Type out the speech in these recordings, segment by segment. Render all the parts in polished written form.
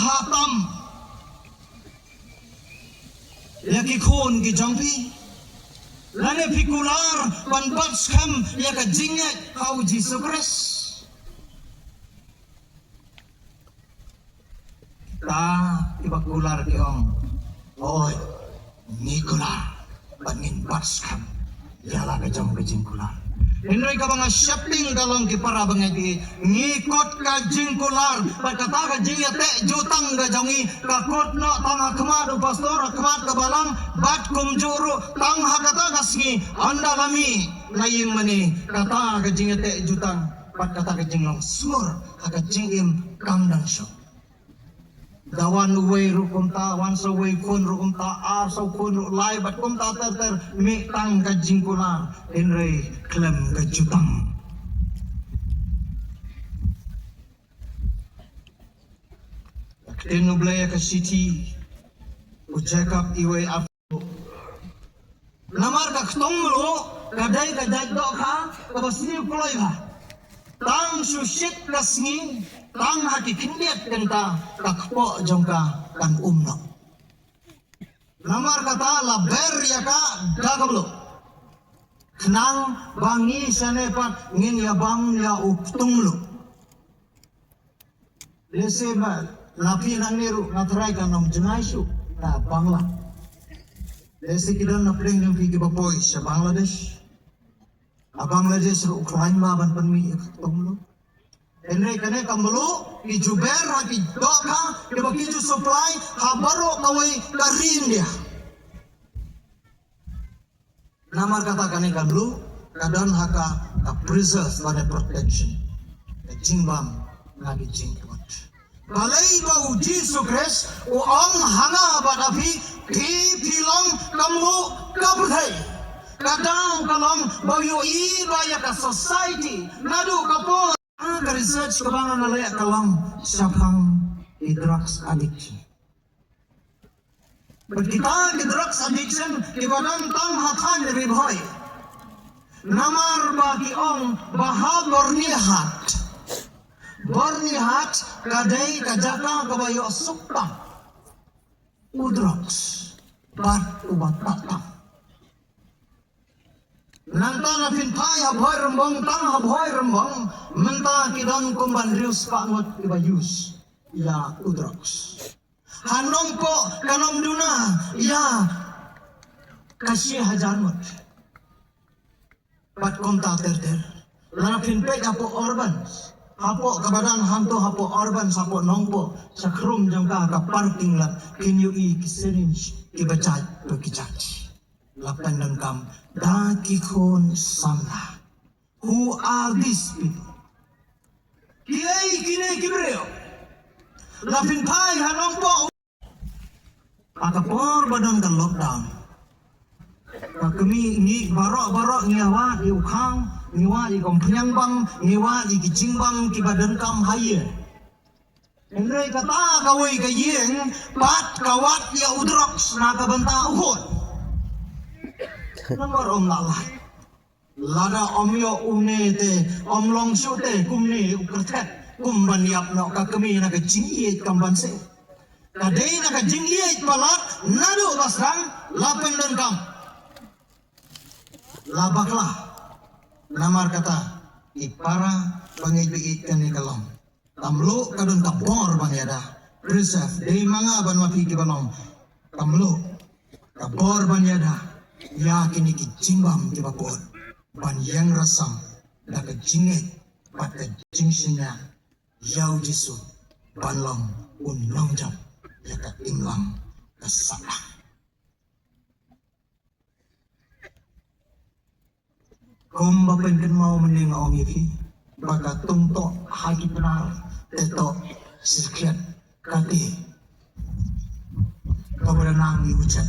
hatam ya ki khon ki jongpi lane pikular pan batskam ya ka jingat kau Jesus Christ ta ibakular ki ong oi nikular panin batskam ya la ka jong ka jingkular Henry ka mga shopping dalam ki para bangagi ngikot ka jingkular pagkata ka jingate jutang ga jongi ka kotno tang hakmad pastor hakmad ka balang bat kumjuru tang hakata kasngi anda kami laying mani kata ka jingate jutang pagkata ka jinglong sur haka jingim kangdang syo dawan way rukum ta wan so way kun rukum ta ar so kun lai bat kum ta ter mi tang ka jingkular Henry klem ka jutang Tenublaya ka city ucakap iwe afu namar ka ktonglo kadai ka jaddo ka kabasni kuloy ka tang susit kasngi tang hati kindiat kenta takpo jongka kan umno namar kata laber ya ka dagablo kenang bangi sanepat ngin ya bang ya uktunglo lesema lapi nang niru natrai kanong jenaisu na bangla lesi kidan na pleng yung pigi bapoy sa Bangladesh Bangladesh ro Ukraina ban panmi uktunglo Enre kane kamulu ki juber haki doka ki bakiju supply habaro kawai karin dia namar kata kane kamulu kadang haka ka preserve pada protection jingbam lagi jingkot balai bau Jesus Christ uang hanga badapi ki pilong kamulu kabudai kadang kalong bau i baya ka society nadu kapol Ka research kabangan nalaya kalang syabang di drugs addiction. Kita di drugs addiction ibadang tang hatan riboy. Namar bagi ong bahag bornihat. Bornihat kadai kajaka kabayo sukta. Udrugs bat ubat tatang. Nanta na pinpay habhoy rembong tang habhoy rembong menta kidan kumban rius pangot ibayus ya udrox hanong po kanom duna ya kasih hajarmot pat konta terter lana pinpay hapo orban hapo kabadan hanto hapo orban sapo nongpo sa krum jangka ka parking lot kinyu i kisyringe ibacay to kichachi lapan dengkam dakikon samla. Who are these people? Kiyay kinay kibreo. Lapin pay hanong po. Akapor badang kan lockdown. Kami ni barok ngiawa di ukang, ngiwa di kompenyang bang, ngiwa di kijingbang kibadan kam haye. Henry kata kawai kayeng pat kawat ya udrox na kabanta uhon. Nomor om lalat lada om yo une te om long su te kumni ukertet kumban yap no ka kami na ka jingiet kamban se kadai na ka jingiet palat nado basrang lapan dan kam labaklah namar kata ipara pangibiit kani kalong tamlo kadon kabor banyada preserve dei manga ban mapiki balong tamlo kabor banyada ya kini ki jimbam di bapor ban yang rasam da ka jinget pat ka jingsinya yau jisu ban long un long jam ya ka imlang ka sana kom bapen kan mau mening ong iki baka tungto hagi benar teto sikret kati kabaranang iucap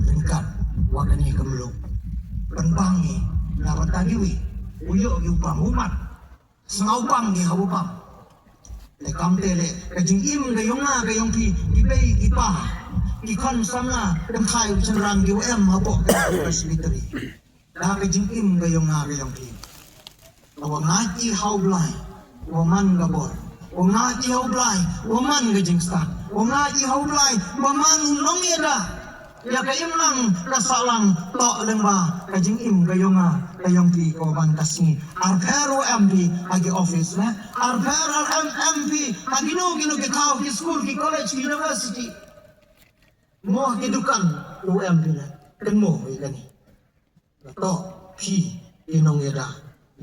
ringkat wakani kemluk penbangi lawan tagiwi uyok yupang umat sengaupang di habupang le kamtele kajing im gayonga gayong pi ibay ipa ikon sama dem khai cenrang di em habok presbytery da kajing im gayonga gayong pi awang ngaji haublay waman gabor ngaji hau blai waman gajing stat ngaji hau blai waman nong yada ya ka imlang kasalang to lengba kajing im kayong pi kawan kasni arpero MP agi office na arpero MP agi no gino ke tau ki school ki college ki university mo kedukan UMP na kemo ikani to pi inong yada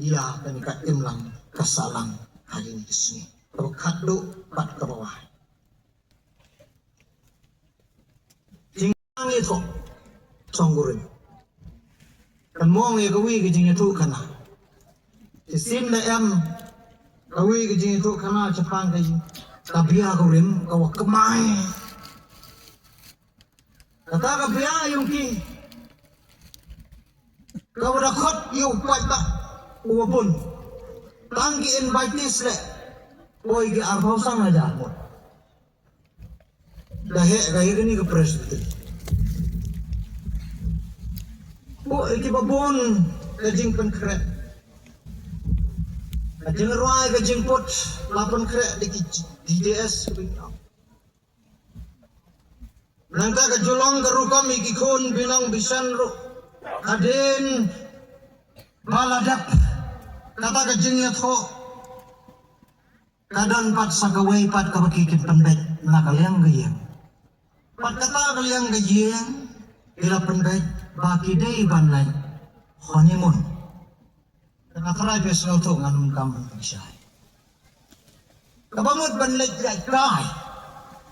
ya kani ka imlang kasalang hari ini kesini kalau kado pat ke bawah jingang itu songgurin kemong ya kawi ke jing itu kana jisim na kawi ke jing itu kana cepat ke kabia kurim kawa kemai kata kabia yung ki kawa dakot yung pata uwapun tanggi invites le boy ke arbau sang aja mo dahe gaya gini ke presiden boy ke babon kajing penkret kajing ruai kajing pot lapan kret di DDS nangka kejolong kerukam ikikun bilang bisan ru kaden baladap kata kajingnya tho kadang pat sagaway pat kabakikit penbet na kaliang gayang pat kata kaliang gayang ila penbet baki day banlay honeymoon nakatry pesno to nganong kamang siya kabamot banlay jay kay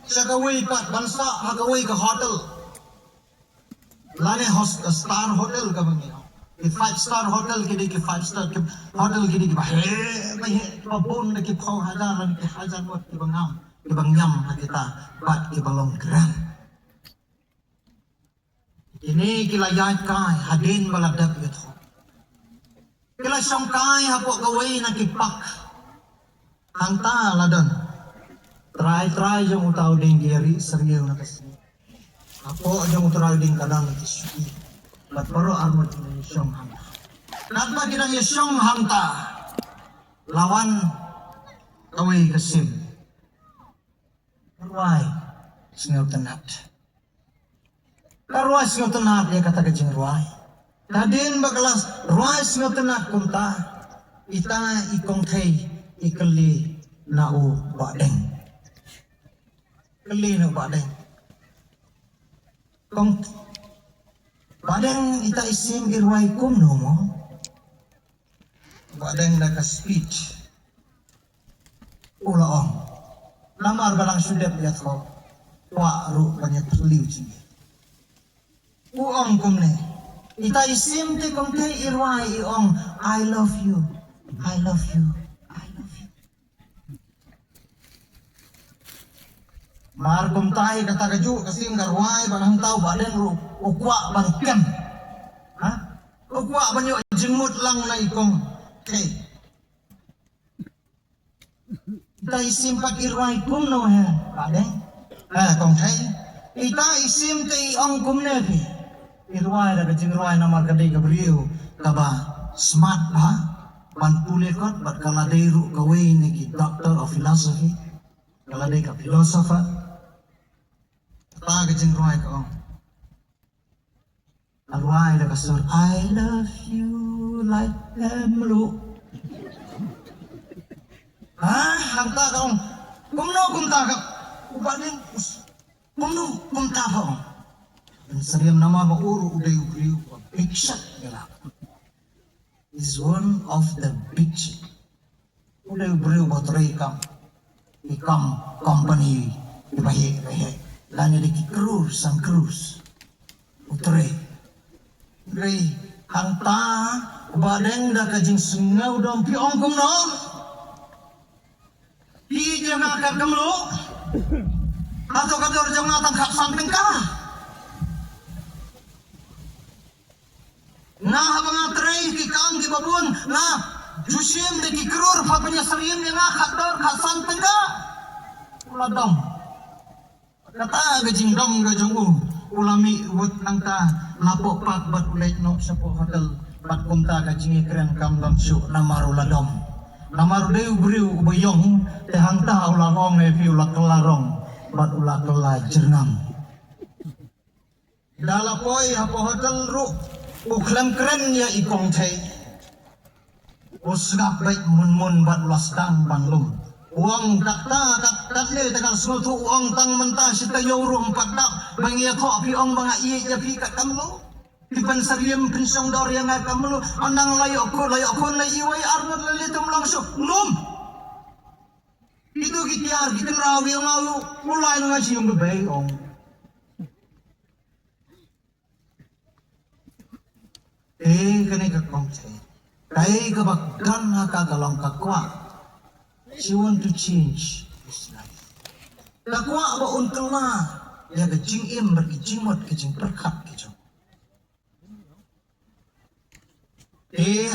sagaway pat bansa hagaway ka hotel lani star hotel kabang di 5-star hotel kini ke 5-star hotel kini ke bahe babon ke pau hajar dan ke hajar buat ke bangam kita buat ke balong geran ini kila yai kai hadin baladap gitu kila syam kai hapok gawai nak kipak hangta ladan try jong utau ding giri serius nak kesini hapok jong utau ding kadang kisui Bat baru armut Yesyong hanta. Kenapa kita Yesyong hanta lawan kawai kesim. Ruai sengau tenat. Ruai sengau tenat dia kata kejeng ruai. Tadin bakalas ruai sengau tenat kunta. Ita ikong tei ikeli nau badeng. Keli nau badeng. Kong badeng ita isim irway kum no mo badeng naka speech ulaong lamar balang sudep liat ko wa ru banyak terliu ji uong kum ne ita isim te kum te irway iong I love you I love you I love you mar kum tai kata kaju kasim garway balang tau baden ru ukwa bangkem ha ukwa banyo jemut lang na ikong okay ita isim pak irway kum no ha badeng kong thai ita isim te ong kum ne pi irway da kajing irway na markadai kabriu kaba smart ha ban pule kot bat kala deiru kawai ni ki doctor of philosophy kala dei ka philosopher ta kajing irway ka ong Arwai dah kasur I love you like emlu. Hangta kau kumno kumta kau ubanin kumta kau. Seriam nama uru uday ubriu big shot gelap. Is one of the big shot. Uday ubriu botray ikam company ibahe lani di cruise sang cruise utray. Gray hangta badeng dah kajing sengau dom piong kum no pi je ngakar kemlu atau kador jang tangkap samping ka nah mengatrai ki kang ki babun nah jusim de ki krur pa punya seriem yang kador ka samping ka uladom kata kajing dom gajung ulami wut nangta lapok pat bat ulay no sa po hotel pat kumta kajing ikren kam lam syuk na maruladom Namar deu briu bayong te hang ta ulang ong e fi ulah kelarong bat ulah kela jernam. Dala poi hapo hotel ru uklam keren ya ikong thei. Usgap baik mun bat ulah stang banglum. Uang tak le takal suatu uang tang mentah sita yoru empat tak bangi tho pi ong banga i ya pi kat kamlo. Pipan sariem pinsong dor yang kamlo anang layok ko lai iwai arnot lele tum langsung lum. Itu kita rawi ngalu mulai ngaji yung bebay ong. Kanay kakong say. Kay kabagdan na kagalong kakwa. She want to change his life. Kakwa ba untung na. Ya kajing im berkijingmot kajing perkat kajing.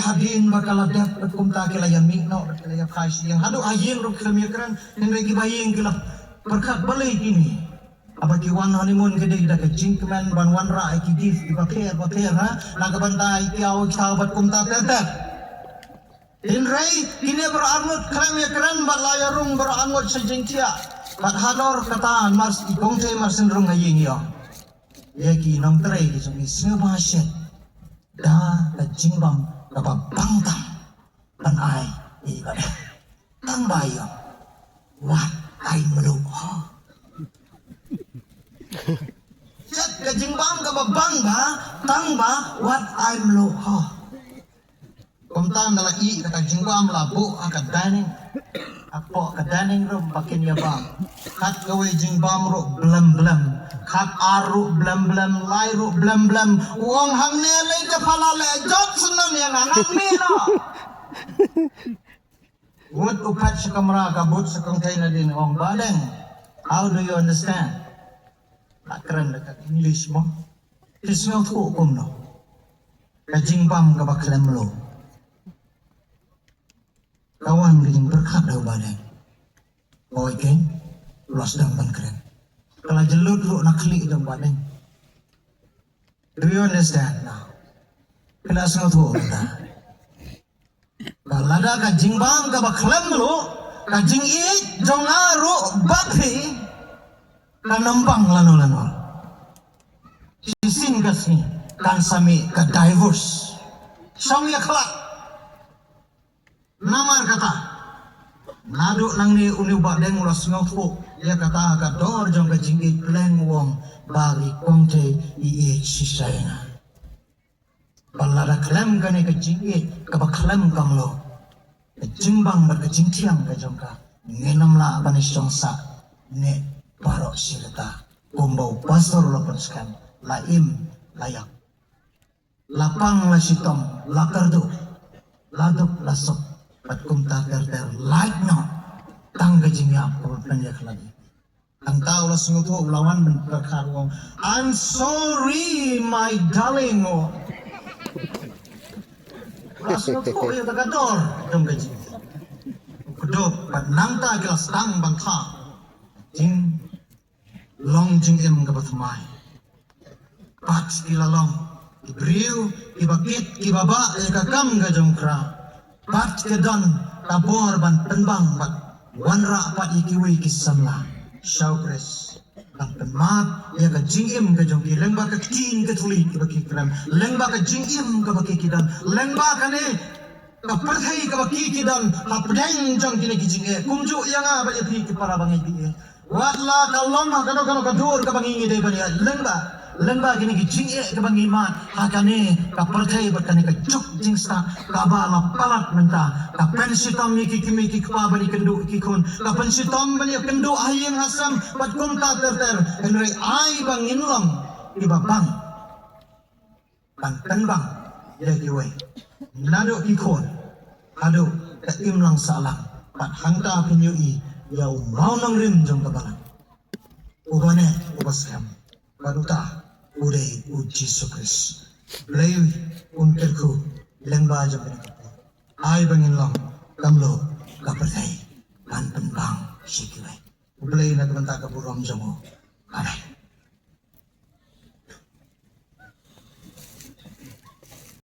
Hadin bakaladap at kumta kila yamik no kila yakais yang hadu ayin ro kila mikran nindai kibaying kila perkat balay kini abaki wan honeymoon kede ida kajing keman ban wan ra ikidif ibaker ha nagabantay kiaw bat kumta tetet inray kini beranut kila mikran balayarung beranut sejengtia bat hador kataan mars ikongte marsin rong aying yo yaki nong tray kisong isnabashet da kajing bam dapat bangtang dan ai ibadah tang bayang wat ai meluk Jat kajing bam dapat bangga tang ba wat ai meluk kumtan dalam i kajing bam labu akad daning Ako kadaning ro bakin ya bang. Kat gawe jing bam ro blem. Kat aru blem lai ro blem. Uang hamne lay de palale jok senan yang angang me no. Wood upat sa kamera kabut sa kongtay na din ong badeng. How do you understand? Lakran dekat English mo. Kismel tu hukum no. Kajing bam kabaklem lo. Kawan kajing berkat dah badeng. Boy keng, luas dang ban keren. Kalau jelut lu nak klik dang badeng. Do you understand now? Kena sengat tu kita. Kalau ada kajing bang kabaklem lo, kajing i jongaru bakhi kanambang lanu. Sisin kasih kan sami ke divorce. Song ya kelak. Namar kata nadu nang ni uni badeng ulas ngau ya kata kador jong kajing i kleng wong bagi kongte i sisayang. Balada klem kane kajing i kabaklem kamlo. Jimbang berkajing tiang kajong ka ngenam la banisong sa ne parok sirta kumbau pastor lapaskan laim layak lapang la sitom lakardu laduk lasok pat kumta ter like no tang kajing ya penyak lagi ang tao la sunguto ulawan berkarwong I'm sorry my darling Rasul ko ya tagador dong kajing kedop pat nang ta kelas tang bangka jing long jing em kabatmai pat ilalong ibriu ibakit ibaba ekakam gajong kra pat kedan tabor ban penbang bat wanra pat ikiwi kisamla showpress ang penmat ya ka jingim ka jong ki lengba ka kin ka tuli ka baki kram lengba ka jingim ka baki kidan lengba ka ne ka perthai ka baki kidan ha pedeng jong kini ki jinge kumju yang a ba yapi ki para bangi bi watla kalom ha kano ka dur ka bangi dei bani lengba kini ki jinge ka bangi mat ha kane ka perthai ba kane ka juk jingsta ka ba la palat menta ka pensitom ni ki kimi ki pa bani kendu ki kun ka pensitom bani kendu ayeng hasam pat kum ta ter enre ai bangin long iba bang kan bang ya ki we nado ki kon ado ka im lang salang pat hangta pinyu i yau mau nang rim jong kabalan ubane ubaskam baduta udai uji sukris lay unkerku lengba jong ai bangin long kamlo kapertai kan penbang sikiwai ulay na kamanta ka burom jongo. Amen.